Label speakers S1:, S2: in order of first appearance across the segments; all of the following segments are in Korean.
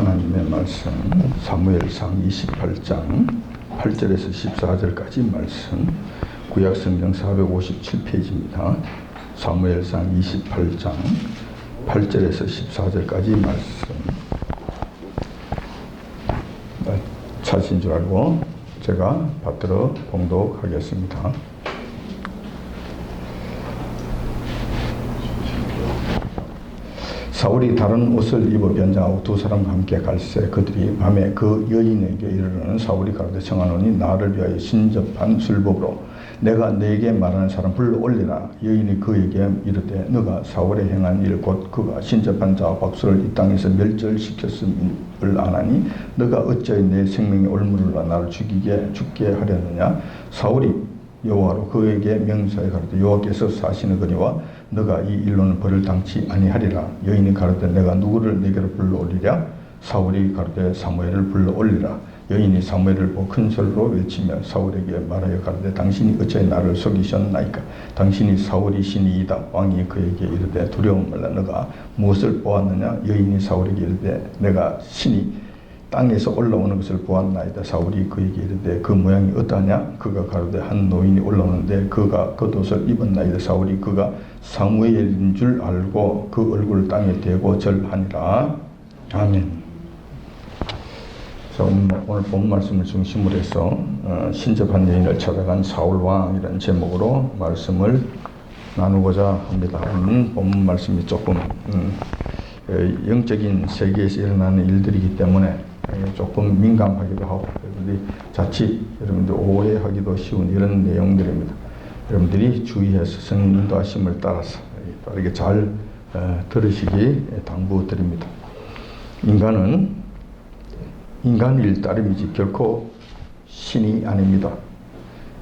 S1: 하나님의 말씀 사무엘상 28장 8절에서 14절까지 말씀, 구약성경 457페이지입니다. 사무엘상 28장 8절에서 14절까지 말씀. 찾으신 줄 알고 제가 받들어 봉독하겠습니다. 사울이 다른 옷을 입어 변장하고 두 사람과 함께 갈새 그들이 밤에 그 여인에게 이르러는 사울이 가로되 청하노니 나를 위하여 신접한 술법으로 내가 네게 말하는 사람 불러 올리라. 여인이 그에게 이르되 너가 사울에 행한 일 곧 그가 신접한 자와 박수를 이 땅에서 멸절시켰음을 아나니 너가 어찌하여 내 생명의 올무를 나를 죽게 하려느냐. 사울이 여호와로 그에게 명사에 가로되 여호와께서 사시느거니와 너가 이 일로는 벌을 당치 아니하리라. 여인이 가로되 내가 누구를 내게로 불러 올리랴. 사울이 가로되 사무엘을 불러 올리라. 여인이 사무엘을 보고 큰 소리로 외치며 사울에게 말하여 가로되 당신이 어찌하여 나를 속이셨나이까. 당신이 사울이 신이이다. 왕이 그에게 이르되 두려움 말라. 너가 무엇을 보았느냐. 여인이 사울에게 이르되 내가 신이 땅에서 올라오는 것을 보았나이다. 사울이 그에게 이르되 그 모양이 어떠하냐. 그가 가로되 한 노인이 올라오는데 그가 겉옷을 입었나이다. 사울이 그가 사무엘인 줄 알고 그 얼굴을 땅에 대고 절하니라. 아멘. 자, 오늘 본 말씀을 중심으로 해서 신접한 여인을 찾아간 사울왕 이런 제목으로 말씀을 나누고자 합니다. 본 말씀이 조금 영적인 세계에서 일어나는 일들이기 때문에 조금 민감하기도 하고 여러분들이 자칫 여러분들 오해하기도 쉬운 이런 내용들입니다. 여러분들이 주의해서 성령 인도하심을 따라서 빠르게 잘 들으시기 당부드립니다. 인간은 인간일 따름이지 결코 신이 아닙니다.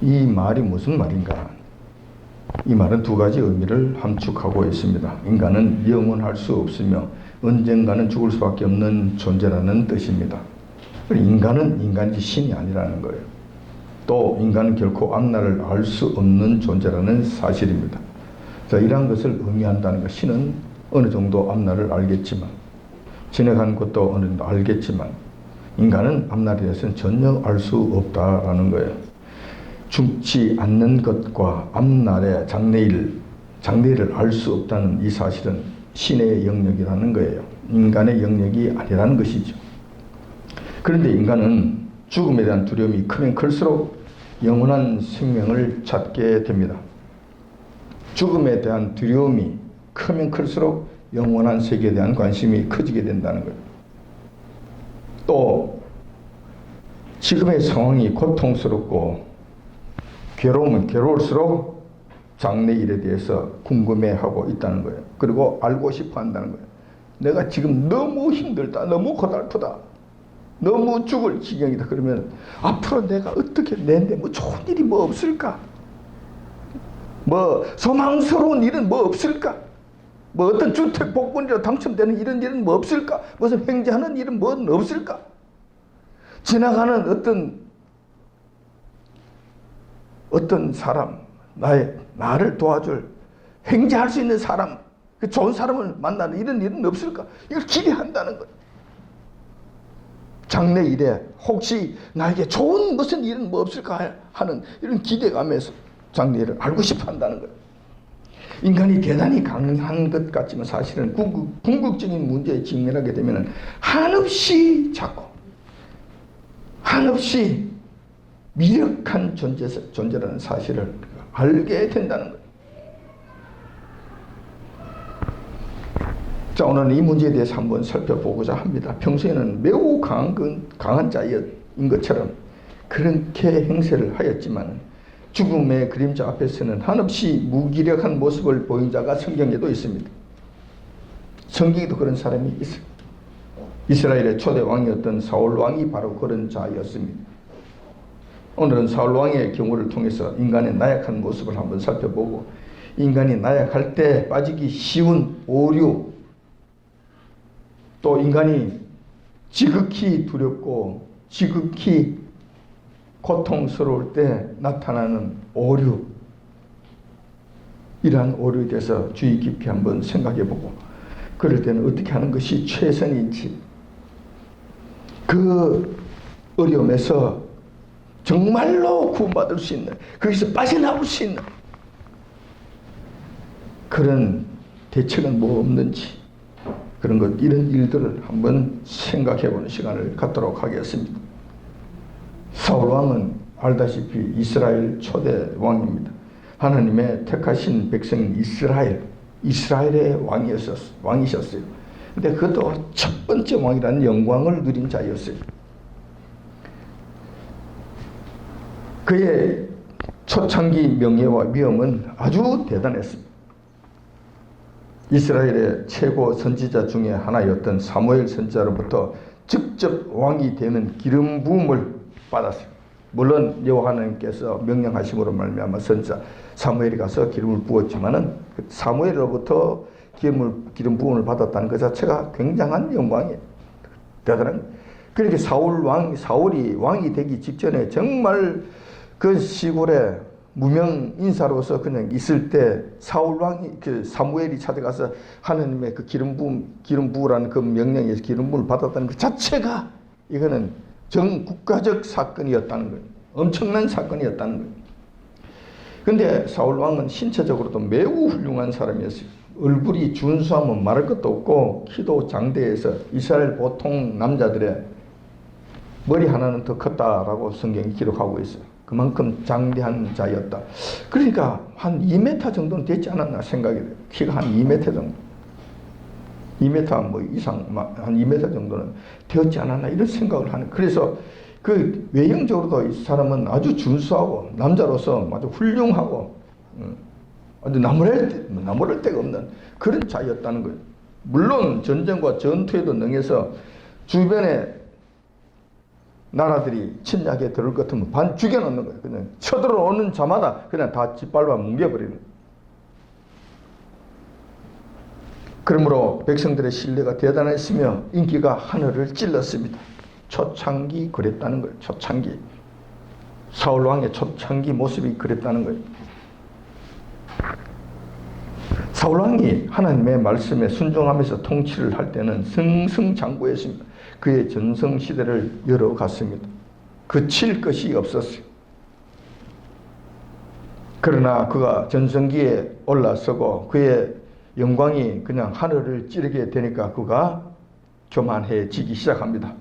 S1: 이 말이 무슨 말인가? 이 말은 두 가지 의미를 함축하고 있습니다. 인간은 영원할 수 없으며 언젠가는 죽을 수밖에 없는 존재라는 뜻입니다. 인간은 인간이지 신이 아니라는 거예요. 또 인간은 결코 앞날을 알 수 없는 존재라는 사실입니다. 자, 이러한 것을 의미한다는 것. 신은 어느 정도 앞날을 알겠지만, 지나간 것도 어느 정도 알겠지만, 인간은 앞날에 대해서는 전혀 알 수 없다라는 거예요. 죽지 않는 것과 앞날의 장래일을 알 수 없다는 이 사실은 신의 영역이라는 거예요. 인간의 영역이 아니라는 것이죠. 그런데 인간은 죽음에 대한 두려움이 크면 클수록 영원한 생명을 찾게 됩니다. 죽음에 대한 두려움이 크면 클수록 영원한 세계에 대한 관심이 커지게 된다는 거예요. 또 지금의 상황이 고통스럽고 괴로우면 괴로울수록 장래일에 대해서 궁금해하고 있다는 거예요. 그리고 알고 싶어 한다는 거예요. 내가 지금 너무 힘들다. 너무 고달프다. 너무 죽을 지경이다. 그러면 앞으로 내가 어떻게 내는데 뭐 좋은 일이 뭐 없을까? 뭐 소망스러운 일은 뭐 없을까? 뭐 어떤 주택 복권이라도 당첨되는 이런 일은 뭐 없을까? 무슨 횡재하는 일은 뭐 없을까? 지나가는 어떤 사람, 나를 도와줄 횡재할 수 있는 사람, 그 좋은 사람을 만나는 이런 일은 없을까? 이걸 기대한다는 거예요. 장래일에 혹시 나에게 좋은 무슨 일은 뭐 없을까 하는 이런 기대감에서 장래일을 알고 싶어 한다는 거예요. 인간이 대단히 강한 것 같지만 사실은 궁극적인 문제에 직면하게 되면 한없이 작고 한없이 미력한 존재라는 사실을 알게 된다는 거예요. 자, 오늘은 이 문제에 대해서 한번 살펴보고자 합니다. 평소에는 매우 강한 자인 것처럼 그렇게 행세를 하였지만 죽음의 그림자 앞에서는 한없이 무기력한 모습을 보인 자가 성경에도 있습니다. 성경에도 그런 사람이 있어요. 이스라엘의 초대 왕이었던 사울 왕이 바로 그런 자였습니다. 오늘은 사울 왕의 경우를 통해서 인간의 나약한 모습을 한번 살펴보고 인간이 나약할 때 빠지기 쉬운 오류, 또 인간이 지극히 두렵고 지극히 고통스러울 때 나타나는 오류, 이러한 오류에 대해서 주의 깊게 한번 생각해 보고 그럴 때는 어떻게 하는 것이 최선인지 그 어려움에서 정말로 구원받을 수 있는, 거기서 빠져나올 수 있는 그런 대책은 뭐 없는지, 그런 것, 이런 일들을 한번 생각해보는 시간을 갖도록 하겠습니다. 사울 왕은 알다시피 이스라엘 초대 왕입니다. 하나님의 택하신 백성인 이스라엘의 왕이셨어요. 근데 그것도 첫 번째 왕이라는 영광을 누린 자였어요. 그의 초창기 명예와 위엄은 아주 대단했습니다. 이스라엘의 최고 선지자 중에 하나였던 사무엘 선지자로부터 직접 왕이 되는 기름 부음을 받았어요. 물론 여호와 하나님께서 명령하심으로 말미암아 선지자 사무엘이 가서 기름을 부었지만은 사무엘로부터 기름 부음을 받았다는 것 자체가 굉장한 영광이에요. 대단한. 그렇게 사울이 왕이 되기 직전에 정말 그 시골에 무명 인사로서 그냥 있을 때 사무엘이 찾아가서 하나님의 그 기름 부으라는 그 명령에서 기름 부음을 받았다는 것 자체가 이거는 전 국가적 사건이었다는 거예요. 엄청난 사건이었다는 거예요. 근데 사울 왕은 신체적으로도 매우 훌륭한 사람이었어요. 얼굴이 준수하면 말할 것도 없고 키도 장대해서 이스라엘 보통 남자들의 머리 하나는 더 컸다라고 성경이 기록하고 있어요. 그만큼 장대한 자였다. 그러니까 한 2m 정도는 되지 않았나 생각이 돼요. 키가 한 2m 정도. 2m 뭐 이상, 한 2m 정도는 되었지 않았나 이런 생각을 하는. 그래서 그 외형적으로도 이 사람은 아주 준수하고 남자로서 아주 훌륭하고 아주 나무랄 데가 없는 그런 자였다는 거예요. 물론 전쟁과 전투에도 능해서 주변에 나라들이 침략에 들을 것 같으면 반 죽여놓는 거예요. 그냥 쳐들어오는 자마다 그냥 다 짓밟아 뭉개버리는 거예요. 그러므로 백성들의 신뢰가 대단했으며 인기가 하늘을 찔렀습니다. 초창기 그랬다는 거예요. 초창기. 사울 왕의 초창기 모습이 그랬다는 거예요. 사울 왕이 하나님의 말씀에 순종하면서 통치를 할 때는 승승장구했습니다. 그의 전성시대를 열어갔습니다. 그칠 것이 없었어요. 그러나 그가 전성기에 올라서고 그의 영광이 그냥 하늘을 찌르게 되니까 그가 교만해지기 시작합니다.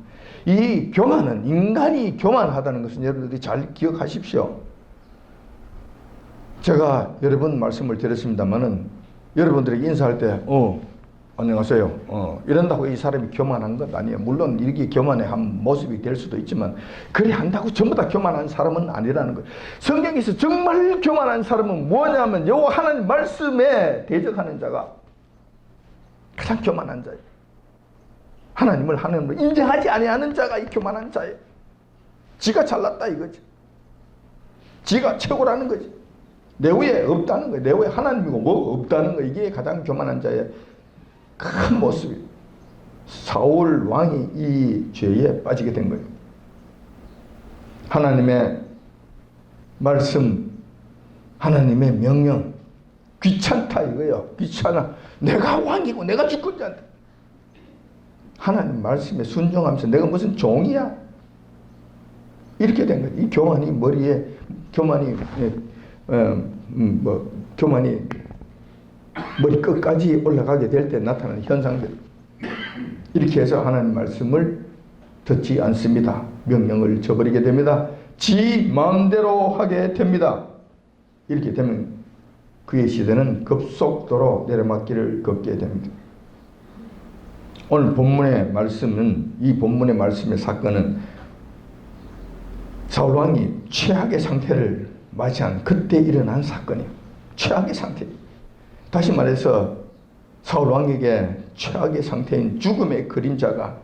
S1: 이 교만은, 인간이 교만하다는 것은 여러분들이 잘 기억하십시오. 제가 여러 번 말씀을 드렸습니다마는 여러분들에게 인사할 때 안녕하세요 이런다고 이 사람이 교만한 건 아니에요. 물론 이렇게 교만의 한 모습이 될 수도 있지만 그래 한다고 전부 다 교만한 사람은 아니라는 거예요. 성경에서 정말 교만한 사람은 뭐냐면 여호와 하나님 말씀에 대적하는 자가 가장 교만한 자예요. 하나님을 하나님으로 인정하지 아니하는 자가 이 교만한 자예요. 지가 잘났다 이거지. 지가 최고라는 거지. 내 위에 없다는 거예요. 내 위에 하나님이고 뭐 없다는 거예요. 이게 가장 교만한 자의 큰 모습이에요. 사울 왕이 이 죄에 빠지게 된 거예요. 하나님의 말씀, 하나님의 명령 귀찮다 이거예요. 귀찮아. 내가 왕이고 내가 주권자인데 하나님 말씀에 순종하면서 내가 무슨 종이야? 이렇게 된 거예요. 이 교만이 머리에 교만이 머리 끝까지 올라가게 될 때 나타나는 현상들. 이렇게 해서 하나님 말씀을 듣지 않습니다. 명령을 저버리게 됩니다. 지 마음대로 하게 됩니다. 이렇게 되면 그의 시대는 급속도로 내려막길을 걷게 됩니다. 오늘 본문의 말씀은, 이 본문의 말씀의 사건은 사울 왕이 최악의 상태를 맞이한 그때 일어난 사건이에요. 최악의 상태. 다시 말해서 사울 왕에게 최악의 상태인 죽음의 그림자가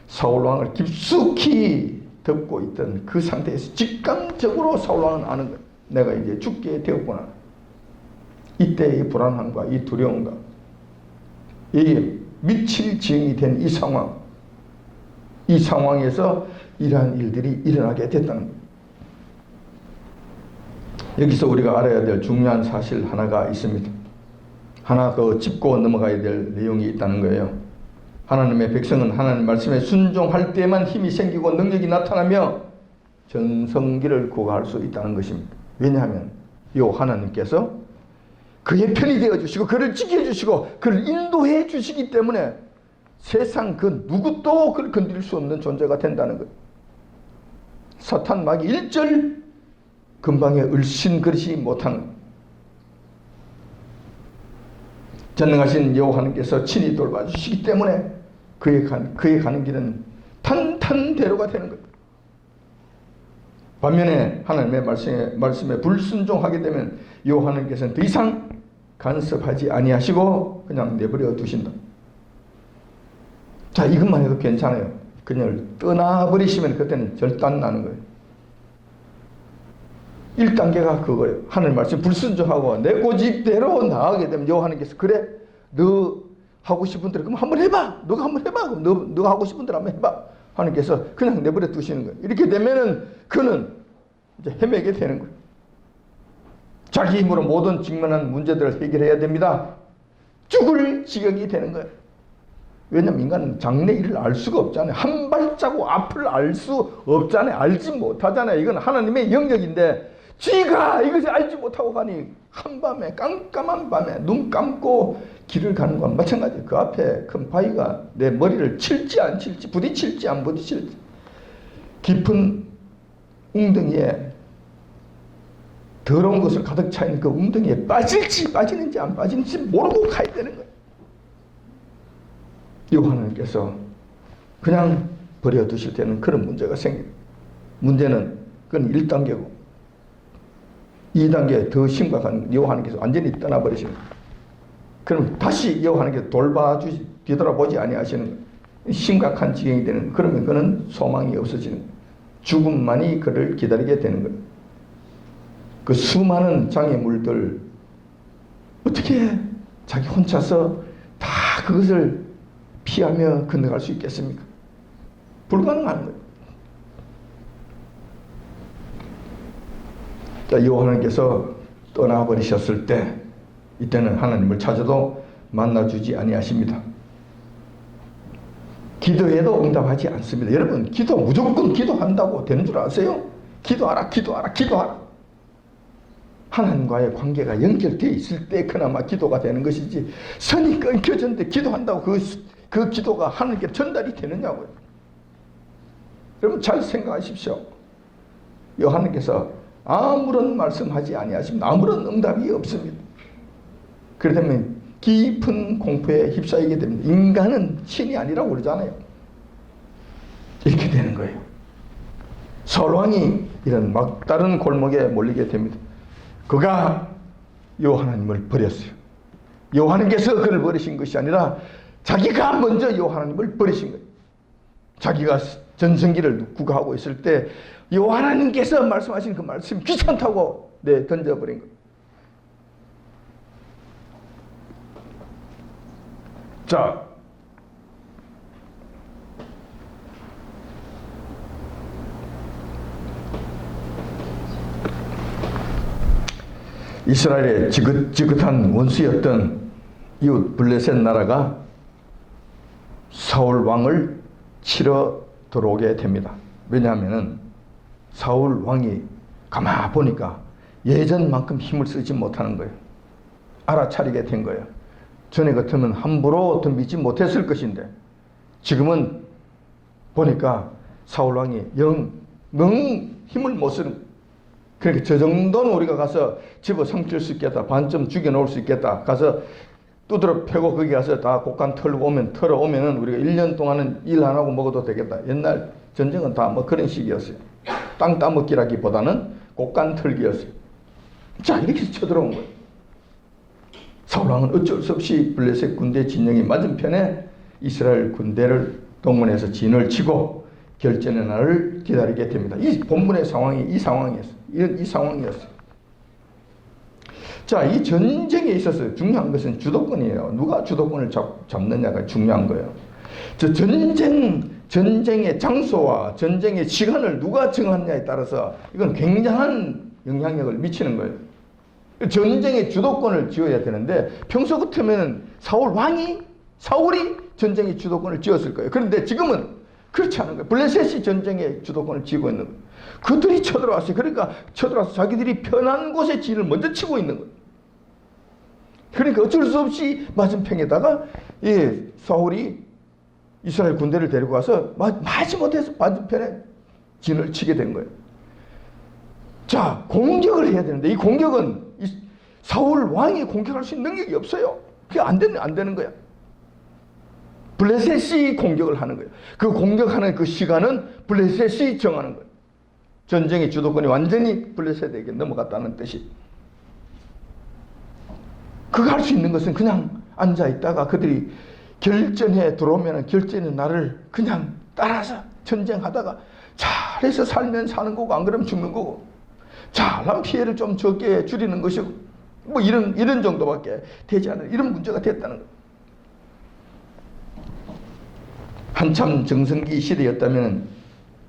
S1: 사울 왕을 깊숙이 덮고 있던 그 상태에서 직감적으로 사울 왕은 아는 거예요. 내가 이제 죽게 되었구나. 이때의 불안함과 이 두려움과 이 미칠 지경이 된 이 상황, 이 상황에서 이러한 일들이 일어나게 됐다는 거예요. 여기서 우리가 알아야 될 중요한 사실 하나가 있습니다. 하나 더 짚고 넘어가야 될 내용이 있다는 거예요. 하나님의 백성은 하나님 말씀에 순종할 때만 힘이 생기고 능력이 나타나며 전성기를 구가할 수 있다는 것입니다. 왜냐하면 요 하나님께서 그의 편이 되어주시고 그를 지켜주시고 그를 인도해 주시기 때문에 세상 그 누구도 그를 건드릴 수 없는 존재가 된다는 거예요. 사탄 마귀 일절 근방에 을신거리지 못하는 거예요. 전능하신 여호와께서 친히 돌봐주시기 때문에 그의 가는 길은 탄탄대로가 되는 거예요. 반면에 하나님의 말씀에 불순종하게 되면 여호와께서는 더 이상 간섭하지 아니하시고 그냥 내버려 두신다. 자, 이것만 해도 괜찮아요. 그녀를 떠나버리시면 그때는 절단 나는 거예요. 1단계가 그거예요. 하나님 말씀 불순종하고 내 고집대로 나가게 되면 여호와께서 그래 너 하고 싶은 대로 그럼 한번 해봐. 너가 한번 해봐. 그럼 너가 하고 싶은 대로 한번 해봐. 하나님께서 그냥 내버려 두시는 거예요. 이렇게 되면은 그는 이제 헤매게 되는 거예요. 자기 힘으로 모든 직면한 문제들을 해결해야 됩니다. 죽을 지경이 되는 거예요. 왜냐면 인간은 장래 일을 알 수가 없잖아요. 한 발자국 앞을 알 수 없잖아요. 알지 못하잖아요. 이건 하나님의 영역인데 쥐가 이것을 알지 못하고 가니 한밤에 깜깜한 밤에 눈 감고 길을 가는 것과 마찬가지예요. 그 앞에 큰 바위가 내 머리를 칠지 안 칠지 부딪힐지 안 부딪힐지 깊은 웅덩이에 더러운 것을 가득 차있는 그 웅덩이에 빠지는지 안 빠지는지 모르고 가야 되는 거예요. 여호와께서 그냥 버려두실 때는 그런 문제가 생깁니다. 문제는 그건 1단계고 2단계 더 심각한 여호와께서 완전히 떠나버리시는 거예요. 그럼 다시 여호와께서 뒤돌아보지 아니하시는 거예요. 심각한 지경이 되는 거예요. 그러면 그는 소망이 없어지는 거예요. 죽음만이 그를 기다리게 되는 거예요. 그 수많은 장애물들 어떻게 자기 혼자서 다 그것을 피하며 건너갈 수 있겠습니까? 불가능한 거예요. 자, 여호와께서 떠나버리셨을 때 이때는 하나님을 찾아도 만나주지 아니하십니다. 기도해도 응답하지 않습니다. 여러분 기도 무조건 기도한다고 되는 줄 아세요? 기도하라 기도하라 기도하라. 하나님과의 관계가 연결되어 있을 때 그나마 기도가 되는 것이지 선이 끊겨졌는데 기도한다고 그 기도가 하나님께 전달이 되느냐고요. 여러분 잘 생각하십시오. 여호와께서 아무런 말씀하지 아니하십니다. 아무런 응답이 없습니다. 그러면 깊은 공포에 휩싸이게 됩니다. 인간은 신이 아니라고 그러잖아요. 이렇게 되는 거예요. 사울왕이 이런 막다른 골목에 몰리게 됩니다. 그가 여호와님을 버렸어요. 여호와님께서 그를 버리신 것이 아니라 자기가 먼저 여호와님을 버리신 거예요. 자기가 전성기를 구가하고 있을 때 여호와님께서 말씀하신 그 말씀 귀찮다고 던져버린 거예요. 자, 이스라엘의 지긋지긋한 원수였던 이웃 블레셋 나라가 사울 왕을 치러 들어오게 됩니다. 왜냐하면 사울 왕이 가만 보니까 예전만큼 힘을 쓰지 못하는 거예요. 알아차리게 된 거예요. 전에 같으면 함부로 덤비지 못했을 것인데 지금은 보니까 사울 왕이 영 힘을 못 쓰는 거예요. 그러니까 저 정도는 우리가 가서 집어삼킬 수 있겠다. 반쯤 죽여놓을 수 있겠다. 가서 두드러 패고 거기 가서 다 곡간 털어오면은 우리가 1년 동안은 일 안 하고 먹어도 되겠다. 옛날 전쟁은 다 뭐 그런 식이었어요. 땅 따먹기라기보다는 곡간 털기였어요. 자, 이렇게 쳐들어온 거예요. 사울왕은 어쩔 수 없이 블레셋 군대 진영이 맞은편에 이스라엘 군대를 동원해서 진을 치고 결전의 날을 기다리게 됩니다. 이 본문의 상황이 이 상황이었어요. 이 상황이었어요. 자, 이 전쟁에 있어서 중요한 것은 주도권이에요. 누가 주도권을 잡느냐가 중요한 거예요. 저 전쟁의 장소와 전쟁의 시간을 누가 정하느냐에 따라서 이건 굉장한 영향력을 미치는 거예요. 전쟁의 주도권을 쥐어야 되는데 평소 같으면 사울이 전쟁의 주도권을 쥐었을 거예요. 그런데 지금은 그렇지 않은 거예요. 블레셋이 전쟁의 주도권을 쥐고 있는 거예요. 그들이 쳐들어왔어요. 그러니까 쳐들어와서 자기들이 편한 곳에 진을 먼저 치고 있는 거예요. 그러니까 어쩔 수 없이 맞은편에다가 사울이 이스라엘 군대를 데리고 와서 마지못해서 맞은편에 진을 치게 된 거예요. 자, 공격을 해야 되는데 이 공격은 사울 왕이 공격할 수 있는 능력이 없어요. 그게 안 되는 거야. 블레셋이 공격을 하는 거예요. 그 공격하는 그 시간은 블레셋이 정하는 거예요. 전쟁의 주도권이 완전히 블레셋에게 넘어갔다는 뜻이. 그거 할 수 있는 것은 그냥 앉아있다가 그들이 결전에 들어오면 결전의 날을 그냥 따라서 전쟁하다가 잘해서 살면 사는 거고 안 그러면 죽는 거고 잘한 피해를 좀 적게 줄이는 것이고 뭐 이런 정도밖에 되지 않은 이런 문제가 됐다는 거예요. 한참 정성기 시대였다면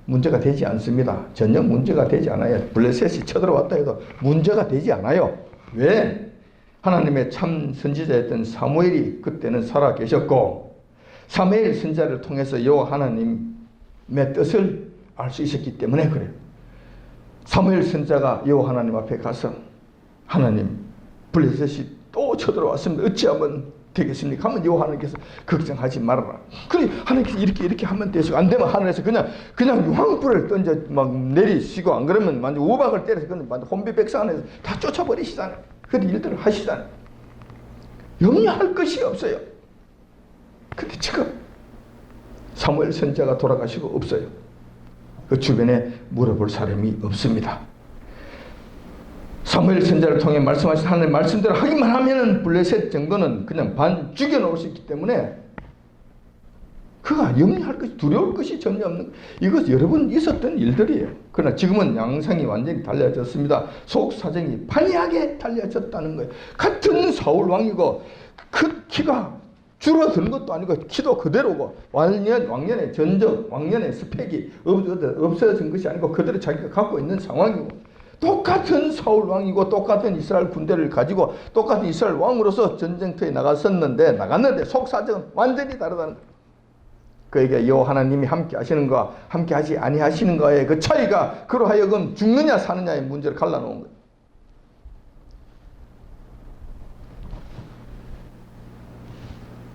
S1: 문제가 되지 않습니다. 전혀 문제가 되지 않아요. 블레셋이 쳐들어왔다 해도 문제가 되지 않아요. 왜? 하나님의 참 선지자였던 사무엘이 그때는 살아 계셨고 사무엘 선지자를 통해서 여호와 하나님의 뜻을 알 수 있었기 때문에 그래요. 사무엘 선지자가 여호와 하나님 앞에 가서 하나님 블레셋이 또 쳐들어왔습니다. 어찌하면 되겠습니까? 하면 여호와 하나님께서 걱정하지 말아라. 그래 하나님께서 이렇게 하면 되시고 안 되면 하늘에서 그냥 유황불을 던져 막 내리시고 안 그러면 완전 우박을 때려서 그냥 완전 혼비백산 안에서 다 쫓아버리시잖아요. 그런 일들을 하시잖아요. 염려할 것이 없어요. 근데 지금 사무엘 선지자가 돌아가시고 없어요. 그 주변에 물어볼 사람이 없습니다. 사무엘 선지자를 통해 말씀하신 하나님의 말씀대로 하기만 하면은 블레셋 정도는 그냥 반 죽여놓을 수 있기 때문에 그가 염려할 것이 두려울 것이 전혀 없는 이것 여러 번 있었던 일들이에요. 그러나 지금은 양상이 완전히 달라졌습니다. 속 사정이 판이하게 달라졌다는 거예요. 같은 사울 왕이고 그 키가 줄어드는 것도 아니고 키도 그대로고 왕년의 전적, 왕년의 스펙이 없어진 것이 아니고 그대로 자기가 갖고 있는 상황이고 똑같은 사울 왕이고 똑같은 이스라엘 군대를 가지고 똑같은 이스라엘 왕으로서 전쟁터에 나갔는데 속 사정은 완전히 다르다는 거예요. 그에게 여호와 하나님이 함께 하시는가 함께 하지 아니하시는가의 그 차이가 그로 하여금 죽느냐 사느냐의 문제를 갈라놓은 거예요.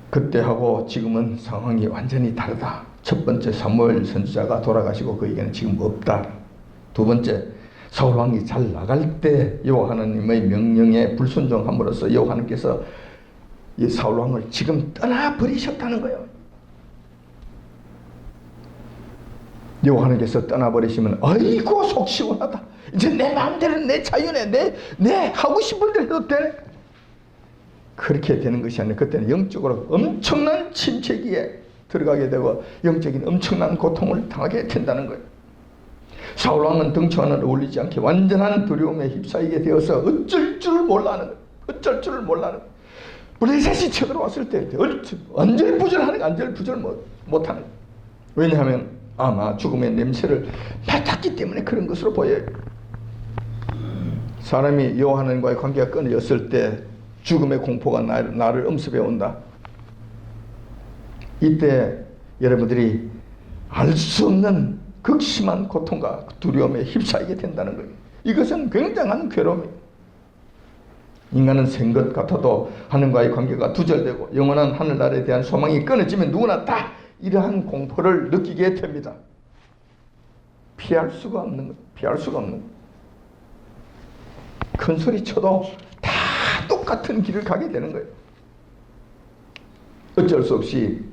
S1: 그때하고 지금은 상황이 완전히 다르다. 첫 번째 사무엘 선지자가 돌아가시고 그에게는 지금 없다. 두 번째 사울 왕이 잘 나갈 때 여호와 하나님의 명령에 불순종함으로써 여호와 하나님께서 이 사울 왕을 지금 떠나버리셨다는 거예요. 여호와 하나님께서 떠나버리시면 아이고 속 시원하다. 이제 내 마음대로 내 자유네 내 하고 싶은 대로 해도 되네. 그렇게 되는 것이 아니라 그때는 영적으로 엄청난 침체기에 들어가게 되고 영적인 엄청난 고통을 당하게 된다는 거예요. 사울 왕은 덩치와는 어울리지 않게 완전한 두려움에 휩싸이게 되어서 어쩔 줄을 몰라하는 거예요. 어쩔 줄을 몰라하는 거예요. 블레셋이 쳐들어왔을 때 완전히 부절하는 거예요. 완전히 부절 못하는 거예요. 왜냐하면 아마 죽음의 냄새를 맡았기 때문에 그런 것으로 보여요. 사람이 여호와 하나님과의 관계가 끊어졌을 때 죽음의 공포가 나를 엄습해 온다. 이때 여러분들이 알 수 없는 극심한 고통과 두려움에 휩싸이게 된다는 거예요. 이것은 굉장한 괴로움이에요. 인간은 생 것 같아도 하나님과의 관계가 두절되고 영원한 하늘나라에 대한 소망이 끊어지면 누구나 다 이러한 공포를 느끼게 됩니다. 피할 수가 없는 것, 피할 수가 없는 것. 큰 소리 쳐도 다 똑같은 길을 가게 되는 거예요. 어쩔 수 없이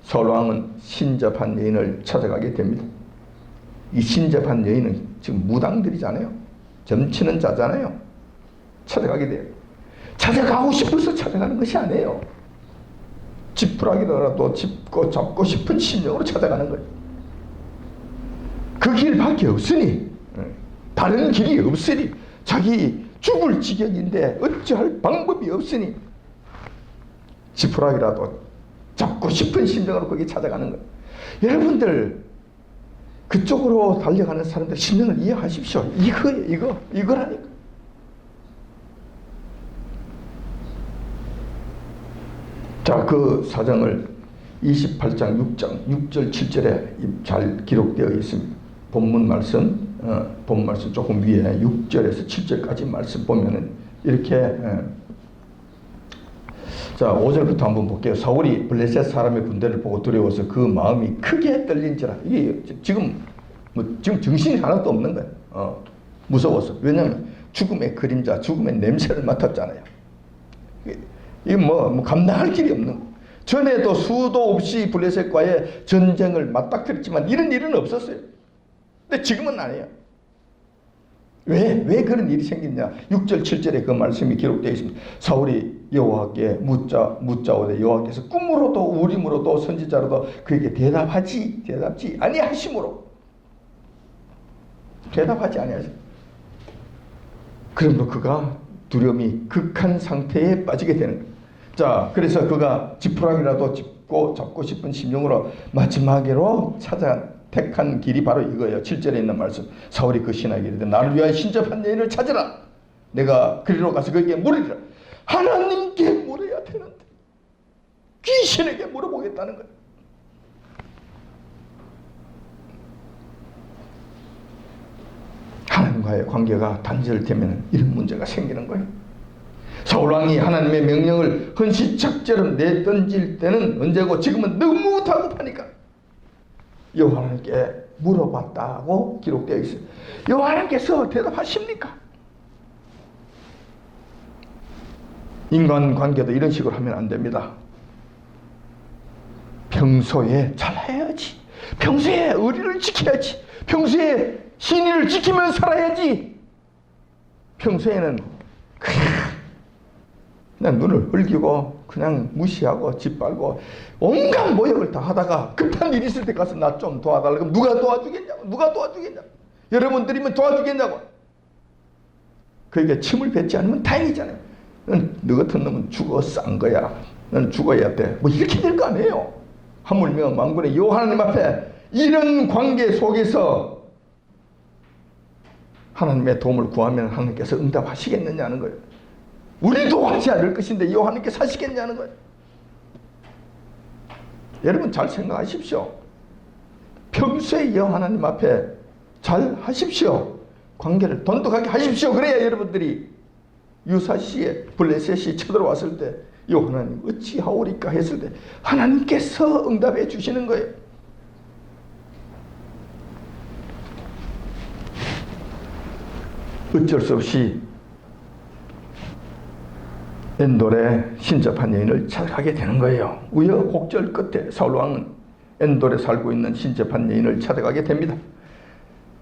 S1: 사울 왕은 신접한 여인을 찾아가게 됩니다. 이 신접한 여인은 지금 무당들이잖아요. 점치는 자잖아요. 찾아가게 돼요. 찾아가고 싶어서 찾아가는 것이 아니에요. 지푸라기라도 잡고 싶은 심령으로 찾아가는 거예요. 그 길밖에 없으니 다른 길이 없으니 자기 죽을 지경인데 어찌할 방법이 없으니 지푸라기라도 잡고 싶은 심령으로 거기 찾아가는 거예요. 여러분들 그쪽으로 달려가는 사람들 심령을 이해하십시오. 이거라니까. 자, 그 사정을 28장 6절 7절에 잘 기록되어 있습니다. 본문 말씀 조금 위에 6절에서 7절까지 말씀 보면은 이렇게 자 5절부터 한번 볼게요. 사울이 블레셋 사람의 군대를 보고 두려워서 그 마음이 크게 떨린지라. 이게 지금 정신이 하나도 없는 거예요. 무서워서. 왜냐하면 죽음의 그림자, 죽음의 냄새를 맡았잖아요. 이게 뭐 감당할 길이 없는 거예요. 전에도 수도 없이 블레셋과의 전쟁을 맞닥뜨렸지만 이런 일은 없었어요. 근데 지금은 아니에요. 왜 그런 일이 생겼냐? 6절 7절에 그 말씀이 기록되어 있습니다. 사울이 여호와께 묻자오되 여호와께서 꿈으로도 우림으로도 선지자로도 그에게 대답지 아니하심으로 대답하지 아니하심. 그러므로 그가 두려움이 극한 상태에 빠지게 되는 거예요. 자, 그래서 그가 지푸라기라도 잡고 싶은 심령으로 마지막으로 택한 길이 바로 이거예요. 7절에 있는 말씀. 사울이 그 신하에게 이르되 나를 위하여 신접한 여인을 찾으라. 내가 그리로 가서 그에게 물으리라. 하나님께 물어야 되는데 귀신에게 물어보겠다는 거예요. 하나님과의 관계가 단절되면 이런 문제가 생기는 거예요. 사울왕이 하나님의 명령을 헌시착제로 내던질 때는 언제고 지금은 너무 다급하니까 여호와 하나님께 물어봤다고 기록되어 있어요. 여호와 하나님께서 대답하십니까? 인간관계도 이런 식으로 하면 안 됩니다. 평소에 잘해야지. 평소에 의리를 지켜야지. 평소에 신의를 지키며 살아야지. 평소에는 그냥 눈을 흘기고 그냥 무시하고 짓밟고 온갖 모욕을 다 하다가 급한 일이 있을 때 가서 나 좀 도와달라고 누가 도와주겠냐고 여러분들이면 도와주겠냐고. 그에게 침을 뱉지 않으면 다행이잖아요. 너 같은 놈은 죽어 싼 거야. 넌 죽어야 돼. 뭐 이렇게 될 거 아니에요. 하물며 만군의 여호와 하나님 앞에 이런 관계 속에서 하나님의 도움을 구하면 하나님께서 응답하시겠느냐는 거예요. 우리도 하지 않을 것인데 여호와님께서 하시겠냐는 거예요. 여러분 잘 생각하십시오. 평소에 여호와 하나님 앞에 잘 하십시오. 관계를 돈독하게 하십시오. 그래야 여러분들이 유사시에 블레셋이 쳐들어왔을 때 여호와 하나님 어찌하오리까 했을 때 하나님께서 응답해 주시는 거예요. 어쩔 수 없이 엔돌에 신접한 여인을 찾아가게 되는 거예요. 우여곡절 끝에 사울왕은 엔돌에 살고 있는 신접한 여인을 찾아가게 됩니다.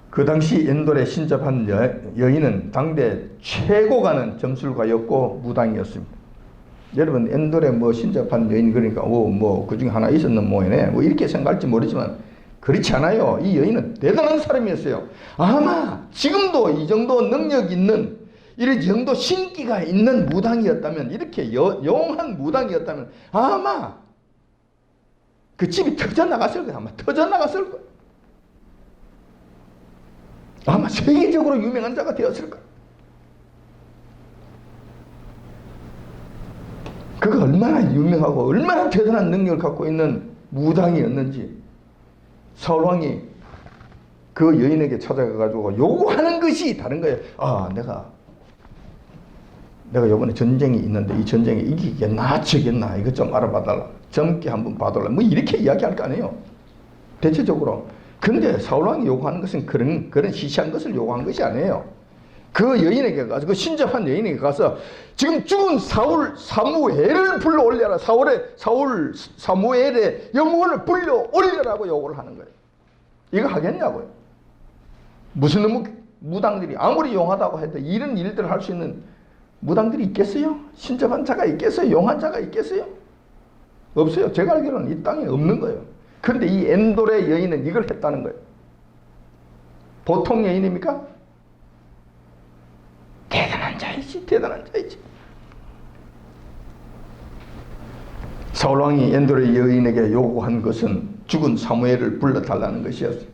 S1: 그 당시 엔돌에 신접한 여인은 당대 최고 가는 점술가였고 무당이었습니다. 여러분 엔돌에 뭐 신접한 여인 그러니까 뭐 그중에 하나 있었는 모양이네 뭐 이렇게 생각할지 모르지만 그렇지 않아요. 이 여인은 대단한 사람이었어요. 아마 지금도 이 정도 능력 있는 이 정도 신기가 있는 무당이었다면 이렇게 영한 무당이었다면 아마 그 집이 터져나갔을 거예요. 아마 터져나갔을 거예요. 아마 세계적으로 유명한 자가 되었을 거예요. 그가 얼마나 유명하고 얼마나 대단한 능력을 갖고 있는 무당이었는지 사울왕이 그 여인에게 찾아가가지고 요구하는 것이 다른 거예요. 아, 내가 요번에 전쟁이 있는데 이 전쟁에 이기겠나 지겠나 이것 좀 알아봐달라. 젊게 한번 봐달라. 뭐 이렇게 이야기할 거 아니에요. 대체적으로. 근데 사울왕이 요구하는 것은 그런 시시한 것을 요구한 것이 아니에요. 그 여인에게 가서 그 신접한 여인에게 가서 지금 죽은 사무엘을 불러 올려라. 사무엘의 영혼을 불러 올려라고 요구를 하는 거예요. 이거 하겠냐고요. 무슨 무당들이 아무리 용하다고 해도 이런 일들을 할 수 있는 무당들이 있겠어요? 신접한 자가 있겠어요? 용한 자가 있겠어요? 없어요. 제가 알기로는 이 땅에 없는 거예요. 그런데 이 엔돌의 여인은 이걸 했다는 거예요. 보통 여인입니까? 대단한 자이지. 사울왕이 엔돌의 여인에게 요구한 것은 죽은 사무엘을 불러달라는 것이었어요.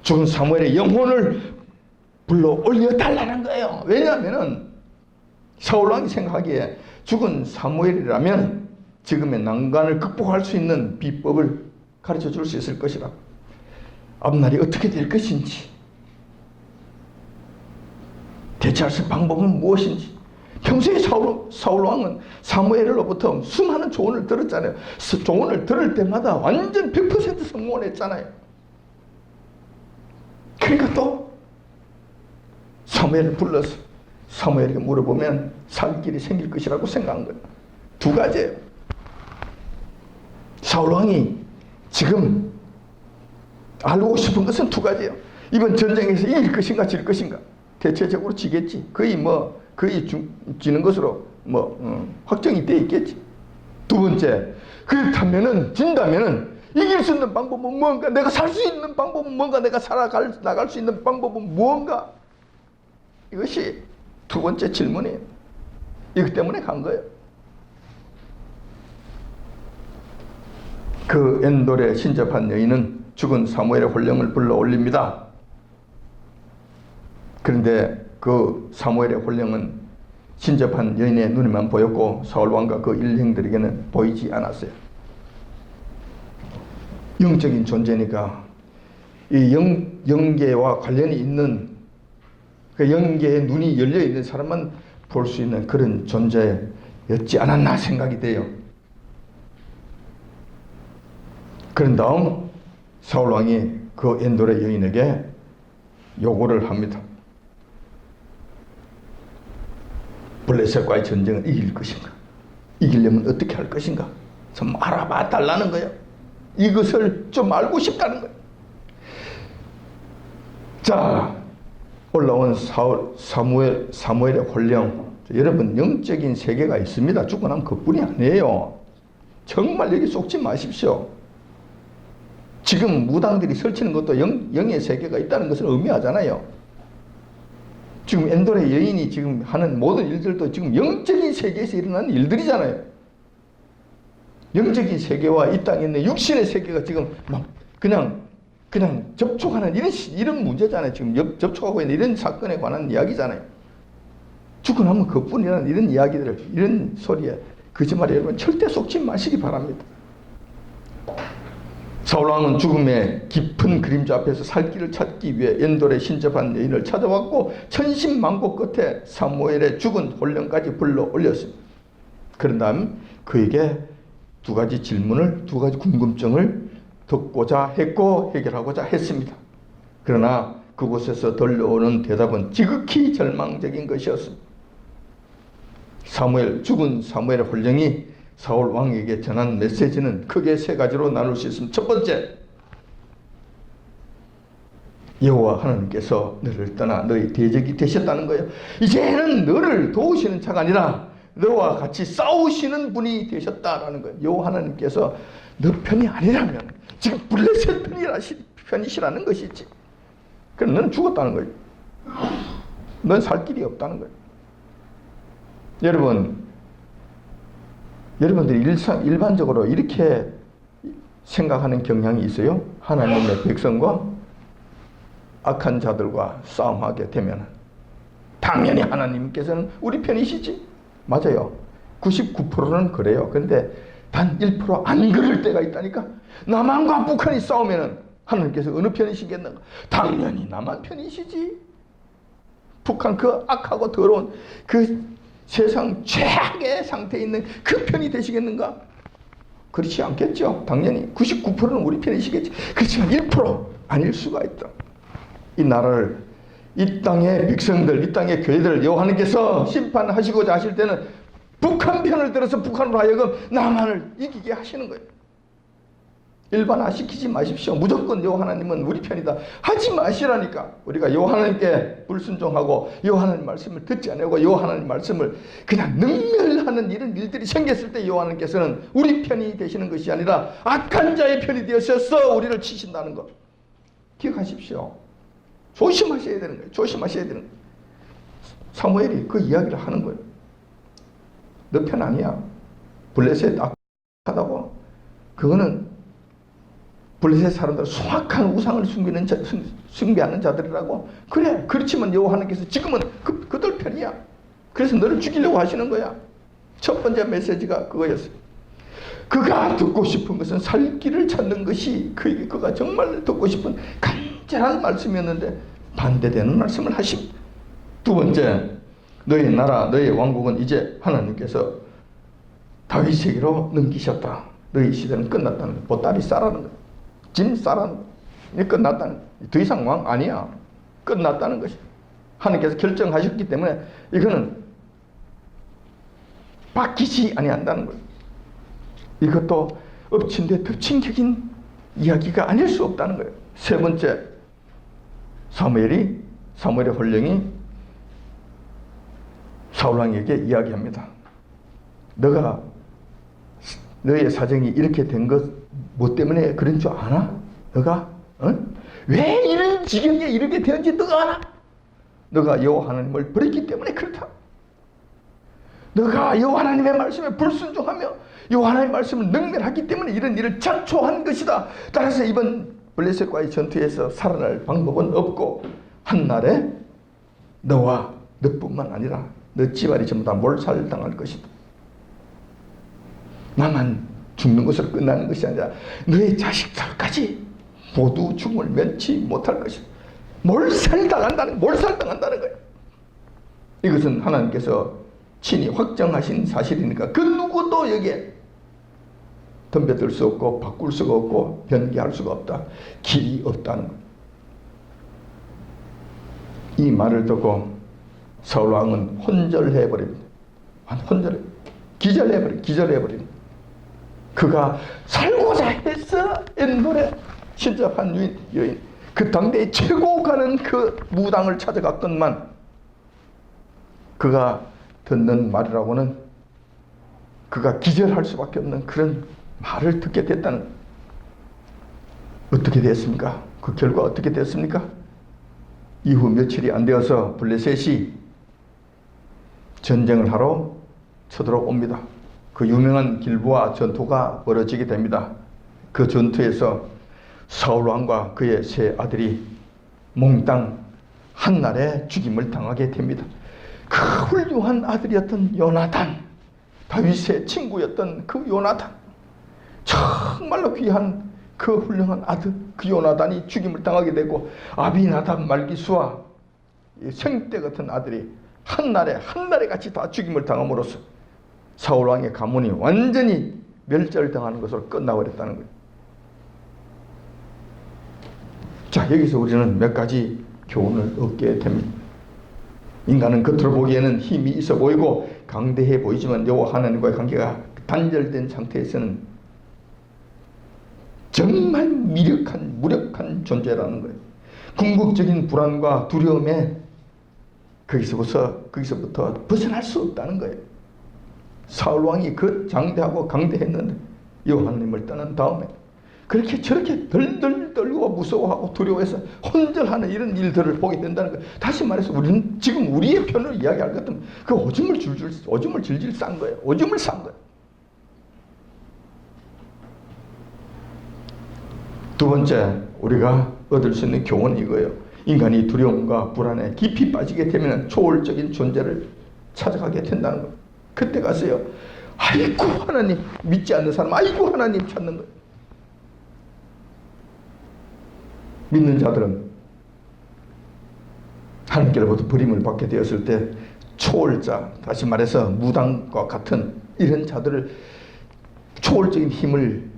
S1: 죽은 사무엘의 영혼을 불러 올려달라는 거예요. 왜냐하면 사울왕이 생각하기에 죽은 사무엘이라면 지금의 난관을 극복할 수 있는 비법을 가르쳐 줄 수 있을 것이라. 앞날이 어떻게 될 것인지, 대처할 수 있는 방법은 무엇인지. 평소에 사울 왕은 사무엘로부터 수많은 조언을 들었잖아요. 조언을 들을 때마다 완전 100% 성공했잖아요. 그러니까 또 사무엘을 불러서 사무엘에게 물어보면 살 길이 생길 것이라고 생각한 거예요. 두 가지예요. 사울 왕이 지금 알고 싶은 것은 두 가지예요. 이번 전쟁에서 이길 것인가 질 것인가. 대체적으로 지겠지. 거의 지는 것으로 확정이 돼 있겠지. 두 번째, 그렇다면은 진다면은 이길 수 있는 방법은 뭔가, 내가 살 수 있는 방법은 뭔가, 내가 나갈 수 있는 방법은 무언가. 이것이 두 번째 질문이에요. 이것 때문에 간 거예요. 그 엔돌에 신접한 여인은 죽은 사무엘의 혼령을 불러 올립니다. 그런데 그 사무엘의 혼령은 신접한 여인의 눈에만 보였고 사울왕과 그 일행들에게는 보이지 않았어요. 영적인 존재니까 이 영계와 관련이 있는, 그 영계의 눈이 열려있는 사람만 볼 수 있는 그런 존재였지 않았나 생각이 돼요. 그런 다음 사울왕이 그 엔돌의 여인에게 요구를 합니다. 블레셋과의 전쟁은 이길 것인가? 이기려면 어떻게 할 것인가? 좀 알아봐 달라는 거예요. 이것을 좀 알고 싶다는 거예요. 자, 올라온 사무엘의 혼령. 여러분, 영적인 세계가 있습니다. 죽고 나면 그뿐이 아니에요. 정말 여기 속지 마십시오. 지금 무당들이 설치는 것도 영의 세계가 있다는 것을 의미하잖아요. 지금 엔돌의 여인이 지금 하는 모든 일들도 지금 영적인 세계에서 일어나는 일들이잖아요. 영적인 세계와 이 땅에 있는 육신의 세계가 지금 막 그냥 접촉하는 이런 문제잖아요. 지금 접촉하고 있는 이런 사건에 관한 이야기잖아요. 죽고 나면 그뿐이라는 이런 이야기들을, 이런 소리에, 거짓말에 여러분 절대 속지 마시기 바랍니다. 사울왕은 죽음의 깊은 그림자 앞에서 살 길을 찾기 위해 엔돌에 신접한 여인을 찾아왔고 천신만고 끝에 사무엘의 죽은 혼령까지 불러 올렸습니다. 그런 다음 그에게 두 가지 질문을, 두 가지 궁금증을 듣고자 했고 해결하고자 했습니다. 그러나 그곳에서 들려오는 대답은 지극히 절망적인 것이었습니다. 죽은 사무엘의 혼령이 사울 왕에게 전한 메시지는 크게 세 가지로 나눌 수 있습니다. 첫 번째, 여호와 하나님께서 너를 떠나 너의 대적이 되셨다는 거예요. 이제는 너를 도우시는 자가 아니라 너와 같이 싸우시는 분이 되셨다라는 거예요. 여호와 하나님께서 너 편이 아니라면 지금 블레셋 편이시라는 것이지. 그럼 너는 죽었다는 거예요. 넌 살 길이 없다는 거예요. 여러분들이 일반적으로 이렇게 생각하는 경향이 있어요. 하나님의 백성과 악한 자들과 싸움하게 되면 당연히 하나님께서는 우리 편이시지. 맞아요. 99%는 그래요. 근데 단 1% 안 그럴 때가 있다니까. 남한과 북한이 싸우면 하나님께서 어느 편이시겠는가? 당연히 남한 편이시지. 북한 그 악하고 더러운 그 세상 최악의 상태에 있는 그 편이 되시겠는가? 그렇지 않겠죠. 당연히 99%는 우리 편이시겠지. 그렇지만 1% 아닐 수가 있다. 이 나라를, 이 땅의 백성들, 이 땅의 교회들을 여호와님께서 심판하시고자 하실 때는 북한 편을 들어서 북한으로 하여금 남한을 이기게 하시는 거예요. 일반화시키지 마십시오. 무조건 여호와 하나님은 우리 편이다 하지 마시라니까. 우리가 여호와 하나님께 불순종하고 여호와 하나님 말씀을 듣지 않고 여호와 하나님 말씀을 그냥 능멸하는 이런 일들이 생겼을 때 여호와 하나님께서는 우리 편이 되시는 것이 아니라 악한 자의 편이 되셔서 우리를 치신다는 것 기억하십시오. 조심하셔야 되는 거예요. 조심하셔야 되는 거예요. 사무엘이 그 이야기를 하는 거예요. 너 편 아니야. 블레셋 악하다고. 그거는 블레셋 사람들 수확한 우상을 숭배하는 자들이라고. 그래, 그렇지만 여호와 하나님께서 지금은 그들 편이야. 그래서 너를 죽이려고 하시는 거야. 첫 번째 메시지가 그거였어요. 그가 듣고 싶은 것은 살 길을 찾는 것이 그가 정말 듣고 싶은 간절한 말씀이었는데 반대되는 말씀을 하십니다. 두 번째, 너희 나라 너희 왕국은 이제 하나님께서 다윗에게로 넘기셨다. 너희 시대는 끝났다는 거야. 보따리 싸라는 거야. 짐 싸라는 거야. 끝났다는 거야. 더 이상 왕 아니야. 끝났다는 것이. 하나님께서 결정하셨기 때문에 이거는 바뀌지 아니한다는 거예요. 이것도 엎친 데 덮친 격인 이야기가 아닐 수 없다는 거예요. 세 번째, 사무엘의 혼령이 사울왕에게 이야기합니다. 너의 사정이 이렇게 된 것 뭐 때문에 그런 줄 아나? 너가 왜 이런 지경에 이르게 되었는지 너가 알아? 너가 여호와 하나님을 버렸기 때문에 그렇다. 너가 여호와 하나님의 말씀에 불순종하며 여호와 하나님의 말씀을 능멸하기 때문에 이런 일을 자초한 것이다. 따라서 이번 블레셋과의 전투에서 살아날 방법은 없고 한날에 너와 너뿐만 아니라 너 집안이 전부 다 몰살당할 것이다. 나만 죽는 것으로 끝나는 것이 아니라 너의 자식들까지 모두 죽음을 면치 못할 것이다. 몰살당한다는 거예요. 이것은 하나님께서 친히 확정하신 사실이니까 그 누구도 여기에 덤벼들 수 없고 바꿀 수가 없고 변개할 수가 없다. 길이 없다는 거예요. 이 말을 듣고 사울왕은 혼절해버립니다. 기절해버립니다. 그가 살고자 했어 노래 신접한 여인 그 당대에 최고 가는 그 무당을 찾아갔건만 그가 듣는 말이라고는 그가 기절할 수밖에 없는 그런 말을 듣게 됐다는. 어떻게 됐습니까? 그 결과 어떻게 됐습니까? 이후 며칠이 안 되어서 블레셋이 전쟁을 하러 쳐들어옵니다. 그 유명한 길보아 전투가 벌어지게 됩니다. 그 전투에서 사울왕과 그의 세 아들이 몽땅 한날에 죽임을 당하게 됩니다. 그 훌륭한 아들이었던 요나단, 다윗의 친구였던 그 요나단, 정말로 귀한 그 훌륭한 아들 그 요나단이 죽임을 당하게 되고 아비나답 말기수와 생떼 같은 아들이 한날에 같이 다 죽임을 당함으로써 사울왕의 가문이 완전히 멸절당하는 것으로 끝나버렸다는 거예요. 자, 여기서 우리는 몇 가지 교훈을 얻게 됩니다. 인간은 겉으로 보기에는 힘이 있어 보이고 강대해 보이지만 여호와 하나님과의 관계가 단절된 상태에서는 정말 무력한 존재라는 거예요. 궁극적인 불안과 두려움에 거기서부터 벗어날 수 없다는 거예요. 사울왕이 그 장대하고 강대했는데 여호와 하나님을 떠난 다음에 그렇게 저렇게 덜덜 떨고 무서워하고 두려워해서 혼절하는 이런 일들을 보게 된다는 거예요. 다시 말해서 우리는 지금 우리의 편을 이야기할 것 같으면 그 오줌을 질질 싼 거예요. 오줌을 싼 거예요. 두 번째 우리가 얻을 수 있는 교훈이 이거예요. 인간이 두려움과 불안에 깊이 빠지게 되면 초월적인 존재를 찾아가게 된다는 거예요. 그때 가서요, 아이고 하나님, 믿지 않는 사람 아이고 하나님 찾는 거예요. 믿는 자들은 하나님께로부터 버림을 받게 되었을 때 초월자, 다시 말해서 무당과 같은 이런 자들을 초월적인 힘을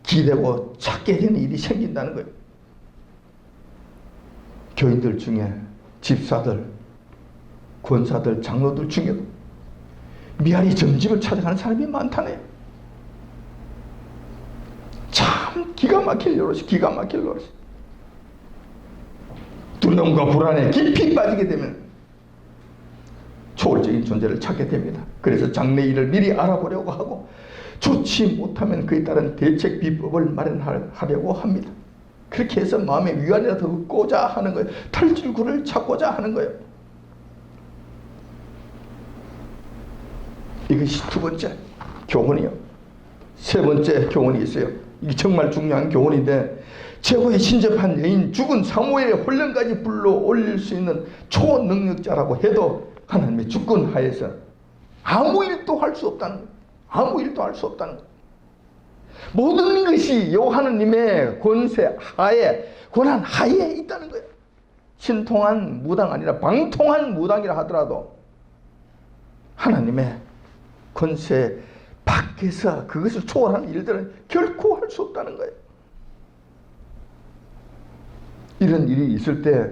S1: 기대고 찾게 되는 일이 생긴다는 거예요. 교인들 중에 집사들, 권사들, 장로들 중에도 미아리 점집을 찾아가는 사람이 많다네요. 참 기가 막힐 노릇이. 두려움과 불안에 깊이 빠지게 되면 초월적인 존재를 찾게 됩니다. 그래서 장래 일을 미리 알아보려고 하고 좋지 못하면 그에 따른 대책 비법을 마련하려고 합니다. 그렇게 해서 마음의 위안이라도 얻고자 하는 거예요. 탈출구를 찾고자 하는 거예요. 이것이 두 번째 교훈이요. 세 번째 교훈이 있어요. 이게 정말 중요한 교훈인데, 최고의 신접한 여인 죽은 사무엘의 혼령까지 불러 올릴 수 있는 초능력자라고 해도 하나님의 주권 하에서 아무 일도 할 수 없다는 거예요. 아무 일도 할 수 없다는 거예요. 모든 것이 여호와 하나님의 권세 하에, 권한 하에 있다는 거예요. 신통한 무당 아니라 방통한 무당이라 하더라도 하나님의 권세 밖에서 그것을 초월하는 일들은 결코 할 수 없다는 거예요. 이런 일이 있을 때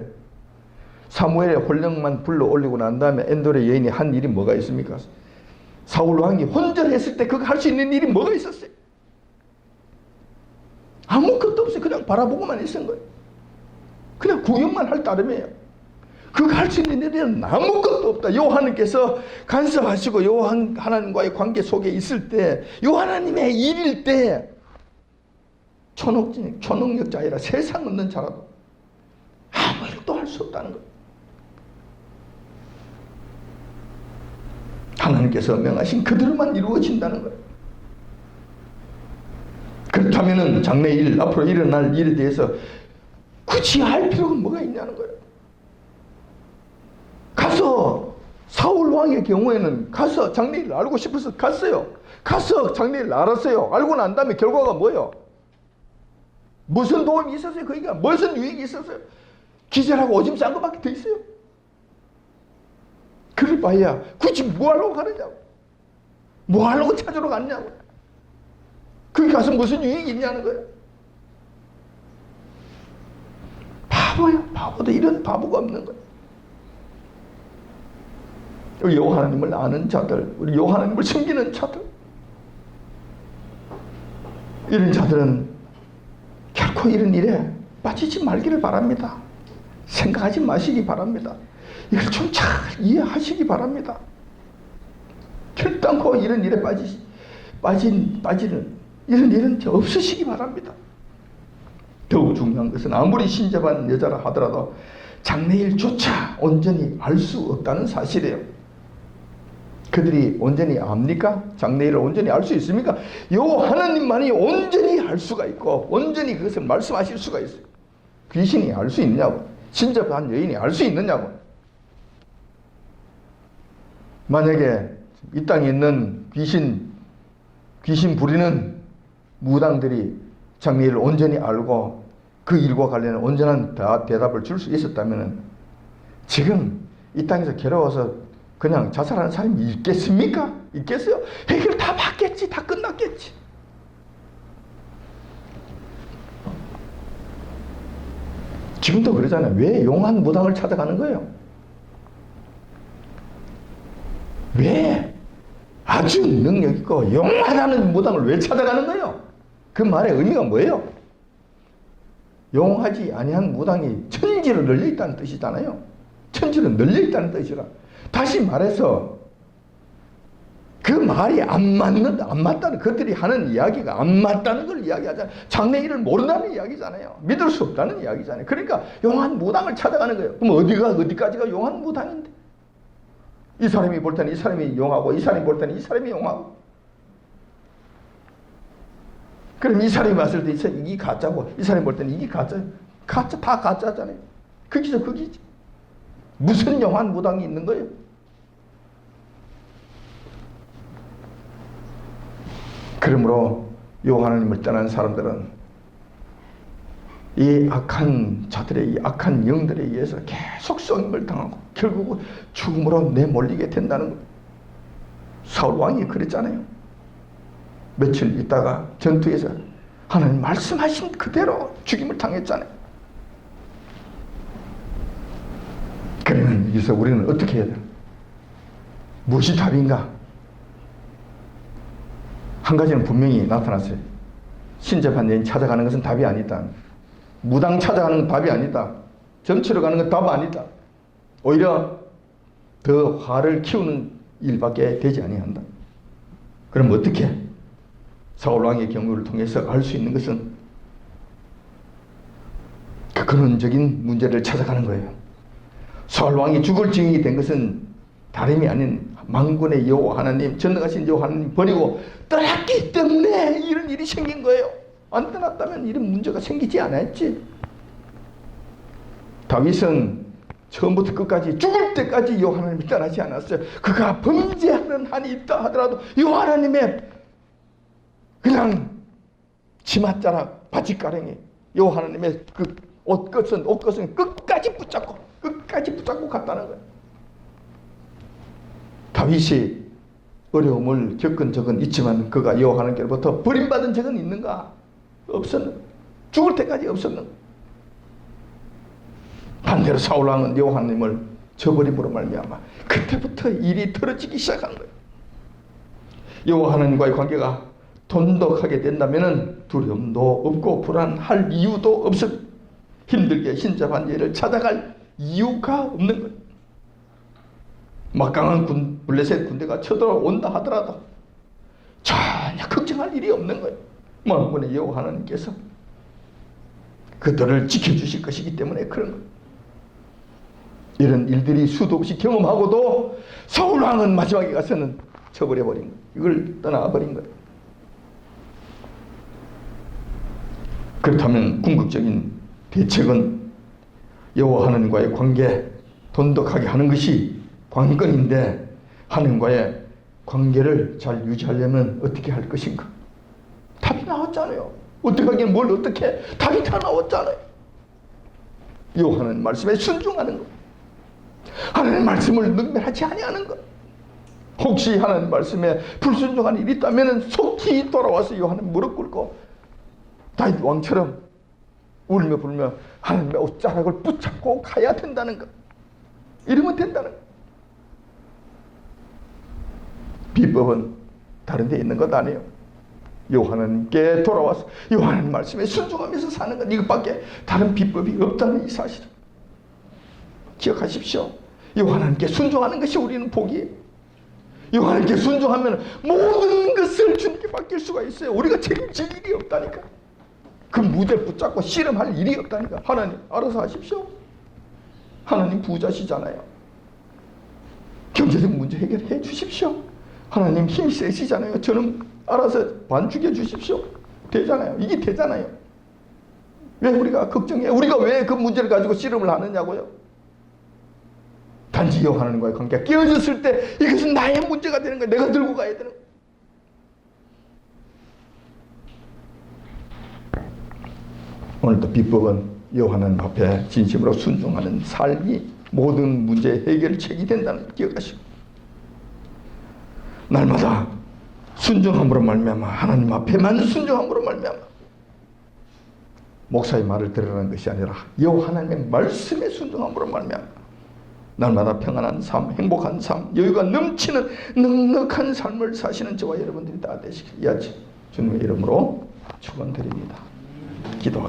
S1: 사무엘의 혼령만 불러 올리고 난 다음에 엔돌의 여인이 한 일이 뭐가 있습니까? 사울 왕이 혼절했을 때 그거 할 수 있는 일이 뭐가 있었어요? 아무것도 없어요. 그냥 바라보고만 있은 거예요. 그냥 구경만 할 따름이에요. 그거 할 수 있는 일은 아무것도 없다. 여호와 하나님께서 간섭하시고 여호와 하나님과의 관계 속에 있을 때, 여호와 하나님의 일일 때 초능력자이라 세상 없는 자라도 아무 일도 할 수 없다는 거예요. 하나님께서 명하신 그대로만 이루어진다는 거예요. 그렇다면 장래일, 앞으로 일어날 일에 대해서 굳이 할 필요가 뭐가 있냐는 거예요. 가서 사울 왕의 경우에는 가서 장래일을 알고 싶어서 갔어요. 가서 장래일을 알았어요. 알고 난 다음에 결과가 뭐예요? 무슨 도움이 있었어요? 그러니까 무슨 유익이 있었어요? 기절하고 오줌 싼 것밖에 더 있어요. 그럴 바에야 굳이 뭐 하려고 가느냐고. 뭐 하려고 찾으러 갔냐고. 거기 가서 무슨 유익이 있냐는 거예요. 바보예요. 바보도 이런 바보가 없는 거예요. 우리 여호와 하나님을 아는 자들, 우리 여호와 하나님을 섬기는 자들, 이런 자들은 결코 이런 일에 빠지지 말기를 바랍니다. 생각하지 마시기 바랍니다. 이걸 좀 잘 이해하시기 바랍니다. 결단코 이런 일에 빠지는 이런 일은 없으시기 바랍니다. 더욱 중요한 것은 아무리 신접한 여자라 하더라도 장래일조차 온전히 알 수 없다는 사실이에요. 그들이 온전히 압니까? 장래일을 온전히 알 수 있습니까? 여호와 하나님만이 온전히 알 수가 있고 온전히 그것을 말씀하실 수가 있어요. 귀신이 알 수 있느냐고. 신접한 여인이 알 수 있느냐고. 만약에 이 땅에 있는 귀신 부리는 무당들이 장래일을 온전히 알고 그 일과 관련한 온전한 대답을 줄 수 있었다면 지금 이 땅에서 괴로워서 그냥 자살하는 사람이 있겠습니까? 있겠어요? 해결 다 받겠지. 다 끝났겠지. 지금도 그러잖아요. 왜 용한 무당을 찾아가는 거예요? 왜? 아주 능력 있고 용하다는 무당을 왜 찾아가는 거예요? 그 말의 의미가 뭐예요? 용하지 아니한 무당이 천지로 널려있다는 뜻이잖아요. 천지로 널려있다는 뜻이라. 다시 말해서 그 말이 안 맞다는, 그들이 하는 이야기가 안 맞다는 걸 이야기하잖아요. 장래일을 모른다는 이야기잖아요. 믿을 수 없다는 이야기잖아요. 그러니까 용한 무당을 찾아가는 거예요. 그럼 어디까지가 용한 무당인데? 이 사람이 볼 때는 이 사람이 용하고 이 사람이 볼 때는 이 사람이 용하고. 그럼 이 사람이 봤을 때 이게 가짜고 이 사람이 볼 때는 이게 가짜예요. 가짜 다 가짜잖아요. 거기서 거기지. 무슨 용한 무당이 있는 거예요? 그러므로 여호와 하나님을 떠난 사람들은 이 악한 자들의, 이 악한 영들에 의해서 계속 썩임을 당하고 결국은 죽음으로 내몰리게 된다는 거예요. 사울 왕이 그랬잖아요. 며칠 있다가 전투에서 하나님 말씀하신 그대로 죽임을 당했잖아요. 그러면 여기서 우리는 어떻게 해야 돼요? 무엇이 답인가? 한 가지는 분명히 나타났어요. 신접한 여인 찾아가는 것은 답이 아니다. 무당 찾아가는 건 답이 아니다. 점치러 가는 건 답 아니다. 오히려 더 화를 키우는 일밖에 되지 아니한다. 그럼 어떻게? 사울왕의 경우를 통해서 알 수 있는 것은 그 근원적인 문제를 찾아가는 거예요. 사울왕이 죽을 징이 된 것은 다름이 아닌 만군의 여호와 하나님, 전능하신 여호와 하나님 버리고 떠났기 때문에 이런 일이 생긴 거예요. 안 떠났다면 이런 문제가 생기지 않았지. 다윗은 처음부터 끝까지 죽을 때까지 여호와 하나님을 떠나지 않았어요. 그가 범죄하는 한이 있다 하더라도 여호와 하나님의 그냥 치맛자락 바지가랑이 여호와 하나님의 그 옷것은 끝까지 붙잡고 갔다는 거예요. 다윗이 어려움을 겪은 적은 있지만 그가 여호와 하나님께로부터 버림받은 적은 있는가? 없었는. 죽을 때까지 없었는. 반대로 사울 왕은 여호와 하나님을 저버림으로 말미암아 그때부터 일이 틀어지기 시작한 거예요. 여호와 하나님과의 관계가 돈독하게 된다면 두려움도 없고 불안할 이유도 없습니다. 힘들게 신접한 일을 찾아갈 이유가 없는 거예요. 막강한 블레셋 군대가 쳐들어온다 하더라도 전혀 걱정할 일이 없는 거예요. 만군의 여호와 하나님께서 그들을 지켜주실 것이기 때문에 그런 거예요. 이런 일들이 수도 없이 경험하고도 사울 왕은 마지막에 가서는 쳐버려버린 거예요. 이걸 떠나버린 거예요. 그렇다면 궁극적인 대책은 여호와 하나님과의 관계 돈독하게 하는 것이 관건인데 하나님과의 관계를 잘 유지하려면 어떻게 할 것인가? 답이 나왔잖아요. 어떻게 하긴 뭘 어떻게 해? 답이 다 나왔잖아요. 여호와 하나님 말씀에 순종하는 것, 하나님 말씀을 능멸하지 아니하는 것. 혹시 하나님 말씀에 불순종한 일이 있다면 속히 돌아와서 여호와 하나님 무릎 꿇고 다윗 왕처럼 울며 불며 하나님의 옷자락을 붙잡고 가야 된다는 것. 이러면 된다는 것. 비법은 다른 데 있는 것 아니에요. 여호와 하나님께 돌아와서 여호와 하나님 말씀에 순종하면서 사는 것, 이것밖에 다른 비법이 없다는 이 사실을 기억하십시오. 여호와 하나님께 순종하는 것이 우리는 복이에요. 여호와 하나님께 순종하면 모든 것을 주님께 맡길 수가 있어요. 우리가 책임질 일이 없다니까. 그 무대를 붙잡고 씨름할 일이 없다니까. 하나님 알아서 하십시오. 하나님 부자시잖아요. 경제적 문제 해결해 주십시오. 하나님 힘이 세시잖아요. 저는 알아서 반죽해 주십시오. 되잖아요. 이게 되잖아요. 왜 우리가 걱정해? 우리가 왜 그 문제를 가지고 씨름을 하느냐고요? 단지 여호와 하나님과의 관계가 깨어졌을 때 이것은 나의 문제가 되는 거예요. 내가 들고 가야 되는 거예요. 오늘도 비법은 여호와 하나님 앞에 진심으로 순종하는 삶이 모든 문제 해결책이 된다는 걸 기억하시고, 날마다 순종함으로 말미암아, 하나님 앞에만 순종함으로 말미암아, 목사의 말을 들으라는 것이 아니라 여호와 하나님의 말씀에 순종함으로 말미암아 날마다 평안한 삶, 행복한 삶, 여유가 넘치는 넉넉한 삶을 사시는 저와 여러분들이 다 되시길 주님의 이름으로 축원드립니다. 기도하겠습니다.